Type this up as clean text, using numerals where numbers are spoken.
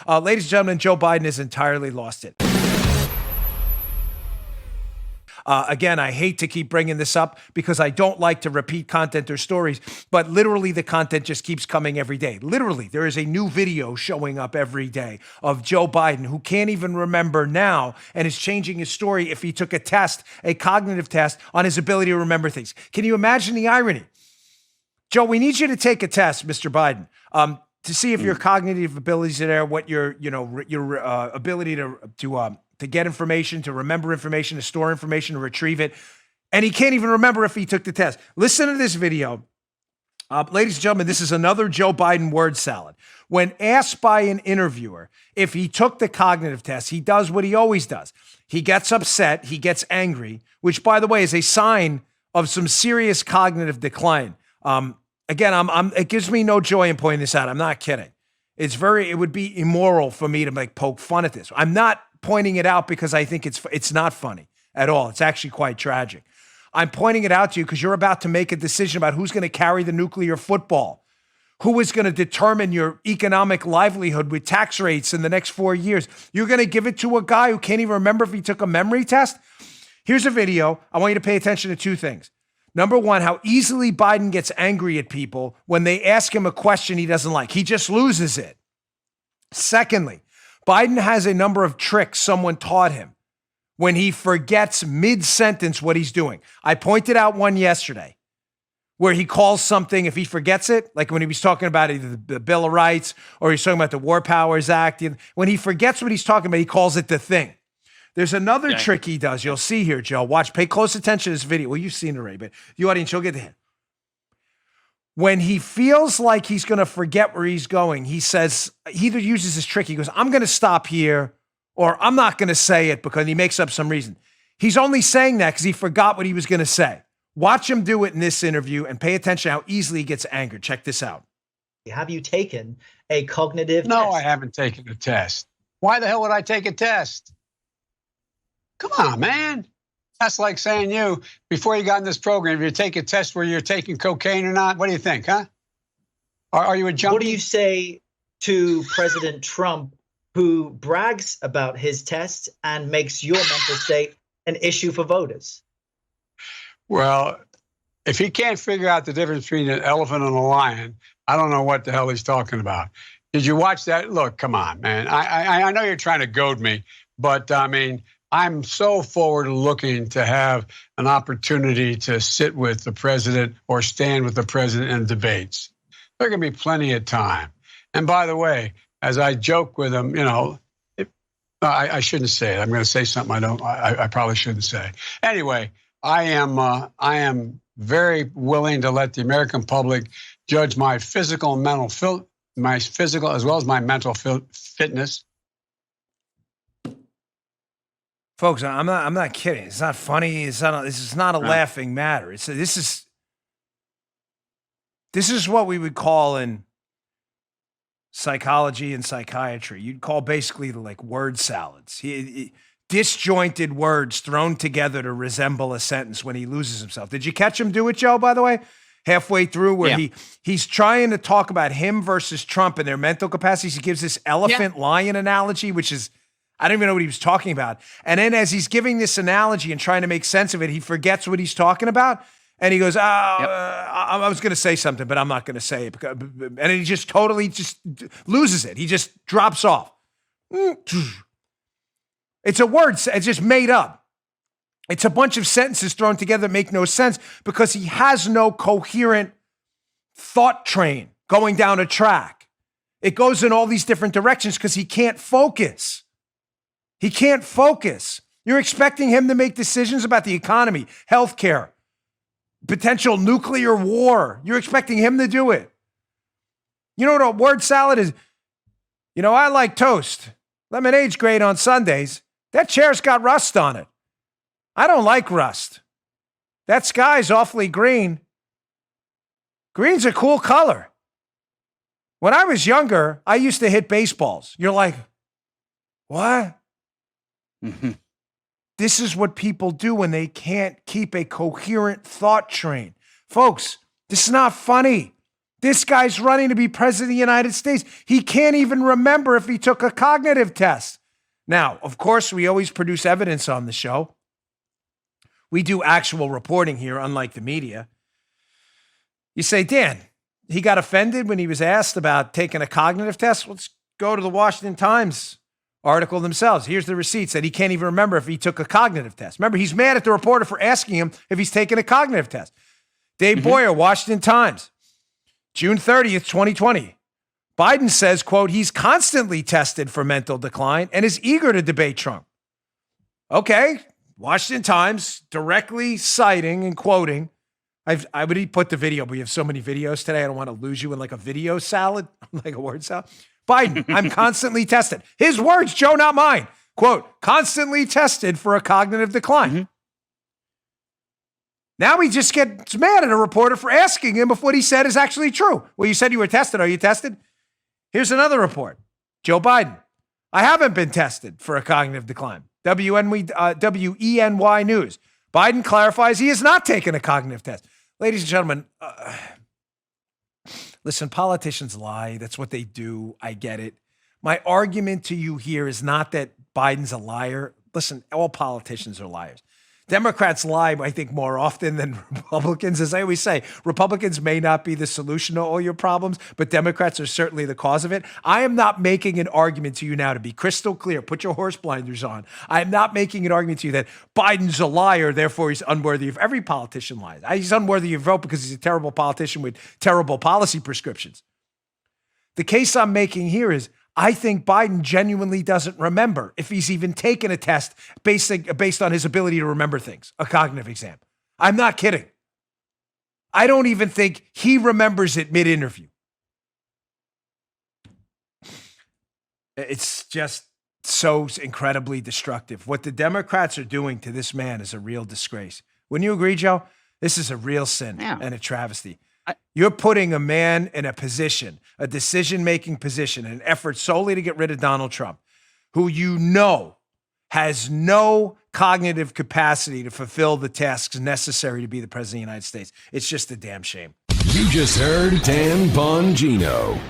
Ladies and gentlemen, Joe Biden has entirely lost it. Again, I hate to keep bringing this up because I don't like to repeat content or stories, but literally the content just keeps coming every day. Literally, there is a new video showing up every day of Joe Biden who can't even remember now and is changing his story if he took a test, a cognitive test on his ability to remember things. Can you imagine the irony? Joe, we need you to take a test, Mr. Biden, to see if your cognitive abilities are there, what your ability to get information, to remember information, to store information, to retrieve it. And he can't even remember if he took the test. Listen to this video. Ladies and gentlemen, this is another Joe Biden word salad. When asked by an interviewer if he took the cognitive test, he does what he always does. He gets upset, he gets angry, which, by the way, is a sign of some serious cognitive decline. Again, it gives me no joy in pointing this out. I'm not kidding. It would be immoral for me to poke fun at this. I'm not pointing it out because I think it's not funny at all. It's actually quite tragic. I'm pointing it out to you because you're about to make a decision about who's going to carry the nuclear football, who is going to determine your economic livelihood with tax rates in the next 4 years. You're going to give it to a guy who can't even remember if he took a memory test? Here's a video. I want you to pay attention to two things. Number one, how easily Biden gets angry at people when they ask him a question he doesn't like. He just loses it. Secondly, Biden has a number of tricks someone taught him when he forgets mid-sentence what he's doing. I pointed out one yesterday where he calls something, if he forgets it, like when he was talking about either the Bill of Rights or he's talking about the War Powers Act. When he forgets what he's talking about, he calls it the thing. There's another trick he does. You'll see here, Joe. Watch, pay close attention to this video. Well, you've seen it already, but the audience, you'll get the hint. When he feels like he's going to forget where he's going, he either uses this trick. He goes, I'm going to stop here, or I'm not going to say it, because he makes up some reason. He's only saying that because he forgot what he was going to say. Watch him do it in this interview and pay attention how easily he gets angered. Check this out. Have you taken a cognitive test? No, I haven't taken a test. Why the hell would I take a test? Come on, man. That's like saying before you got in this program, if you take a test where you're taking cocaine or not, what do you think, huh? Are you a junkie? What do you say to President Trump, who brags about his tests and makes your mental state an issue for voters? Well, if he can't figure out the difference between an elephant and a lion, I don't know what the hell he's talking about. Did you watch that? Look, come on, man. I know you're trying to goad me, but I mean, I'm so forward looking to have an opportunity to sit with the president or stand with the president in debates. There's going to be plenty of time. And by the way, as I joke with him, I shouldn't say it. I'm going to say something I probably shouldn't say. Anyway, I am very willing to let the American public judge my physical and mental my physical as well as my mental fitness. Folks, I'm not kidding. It's not funny. This is not a laughing matter. This is what we would call in psychology and psychiatry. You'd call basically word salads. Disjointed words thrown together to resemble a sentence when he loses himself. Did you catch him do it, Joe, by the way? Halfway through where he's trying to talk about him versus Trump and their mental capacities. He gives this elephant lion analogy, which is, I don't even know what he was talking about. And then as he's giving this analogy and trying to make sense of it, he forgets what he's talking about. And he goes, I was going to say something, but I'm not going to say it. And he just totally loses it. He just drops off. It's a word. It's just made up. It's a bunch of sentences thrown together that make no sense because he has no coherent thought train going down a track. It goes in all these different directions because he can't focus. He can't focus. You're expecting him to make decisions about the economy, healthcare, potential nuclear war. You're expecting him to do it. You know what a word salad is? I like toast. Lemonade's great on Sundays. That chair's got rust on it. I don't like rust. That sky's awfully green. Green's a cool color. When I was younger, I used to hit baseballs. You're like, what? Mm-hmm. This is what people do when they can't keep a coherent thought train. Folks, this is not funny. This guy's running to be president of the United States. He can't even remember if he took a cognitive test. Now, of course, we always produce evidence on the show. We do actual reporting here, unlike the media. You say, Dan, he got offended when he was asked about taking a cognitive test? Let's go to the Washington Times article themselves. Here's the receipts that he can't even remember if he took a cognitive test. Remember, he's mad at the reporter for asking him if he's taken a cognitive test. Dave Boyer, Washington Times, June 30th, 2020. Biden says, quote, he's constantly tested for mental decline and is eager to debate Trump. Okay, Washington Times directly citing and quoting. I would put the video, but we have so many videos today. I don't want to lose you in like a video salad, like a word salad. Biden, I'm constantly tested. His words, Joe, not mine. Quote, constantly tested for a cognitive decline. Now he just gets mad at a reporter for asking him if what he said is actually true. Well, you said you were tested. Are you tested? Here's another report. Joe Biden, I haven't been tested for a cognitive decline. WENY News. Biden clarifies he has not taken a cognitive test. Ladies and gentlemen, listen, politicians lie. That's what they do. I get it. My argument to you here is not that Biden's a liar. Listen, all politicians are liars. Democrats lie, I think, more often than Republicans. As I always say, Republicans may not be the solution to all your problems, but Democrats are certainly the cause of it. I am not making an argument to you now, to be crystal clear. Put your horse blinders on. I am not making an argument to you that Biden's a liar, therefore he's unworthy of every politician lies. He's unworthy of your vote because he's a terrible politician with terrible policy prescriptions. The case I'm making here is I think Biden genuinely doesn't remember if he's even taken a test based on his ability to remember things, a cognitive exam. I'm not kidding. I don't even think he remembers it mid-interview. It's just so incredibly destructive. What the Democrats are doing to this man is a real disgrace. Wouldn't you agree, Joe? This is a real sin and a travesty. You're putting a man in a position, a decision-making position, an effort solely to get rid of Donald Trump, who you know has no cognitive capacity to fulfill the tasks necessary to be the president of the United States. It's just a damn shame. You just heard Dan Bongino.